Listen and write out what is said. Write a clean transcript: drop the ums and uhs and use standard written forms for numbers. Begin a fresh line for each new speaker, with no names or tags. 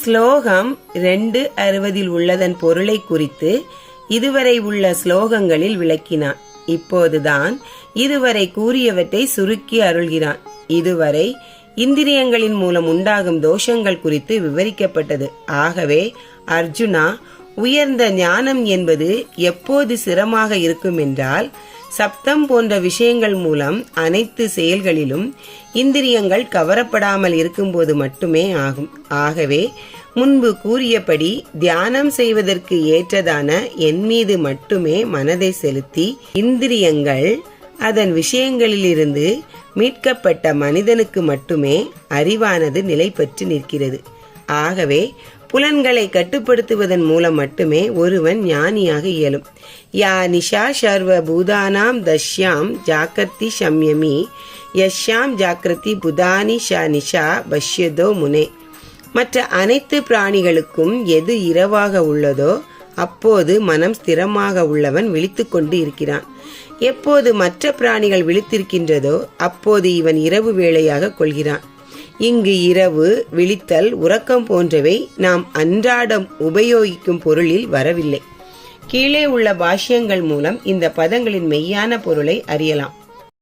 ஸ்லோகம் 260 உள்ளதன் பொருளை குறித்து இதுவரை உள்ள ஸ்லோகங்களில் விளக்கினான். இப்போதுதான் இதுவரை கூறியவற்றை சுருக்கி அருள்கிறான். இதுவரை இந்திரியங்களின் மூலம் உண்டாகும் தோஷங்கள் குறித்து விவரிக்கப்பட்டது. ஆகவே அர்ஜுனா, உயர்ந்த ஞானம் என்பது எப்போது சிரமமாக இருக்கும் என்றால், சப்தம் போன்ற விஷயங்கள் மூலம் அனைத்து செயல்களிலும் இந்திரியங்கள் கவரப்படாமல் இருக்கும்போது மட்டுமே ஆகும். ஆகவே முன்பு கூறியபடி தியானம் செய்வதற்கு ஏற்றதான என் மீது மட்டுமே மனதை செலுத்தி இந்திரியங்கள் அதன் விஷயங்களிலிருந்து மீட்கப்பட்ட மனிதனுக்கு மட்டுமே அறிவானது நிலை பெற்று நிற்கிறது. ஆகவே புலன்களை கட்டுப்படுத்துவதன் மூலம் மட்டுமே ஒருவன் ஞானியாக இயலும். யா நிஷா சர்வ பூதானாம் தஷ்யாம் ஜாக்கிரதி சம்யமி யஷ்யாம் ஜாக்கிரதி புதானி ஷா நிஷா பஷ்யதோ முனே. மற்ற அனைத்து பிராணிகளுக்கும் எது இரவாக உள்ளதோ அப்போது மனம் ஸ்திரமாக உள்ளவன் விழித்து கொண்டு இருக்கிறான். எப்போது மற்ற பிராணிகள் விழித்திருக்கின்றதோ அப்போது இவன் இரவு வேளையாக கொள்கிறான். இங்கு இரவு, விழித்தல், உறக்கம் போன்றவை நாம் அன்றாடம் உபயோகிக்கும் பொருளில் வரவில்லை. கீழே உள்ள பாஷ்யங்கள் மூலம் இந்த பதங்களின் மெய்யான பொருளை அறியலாம்.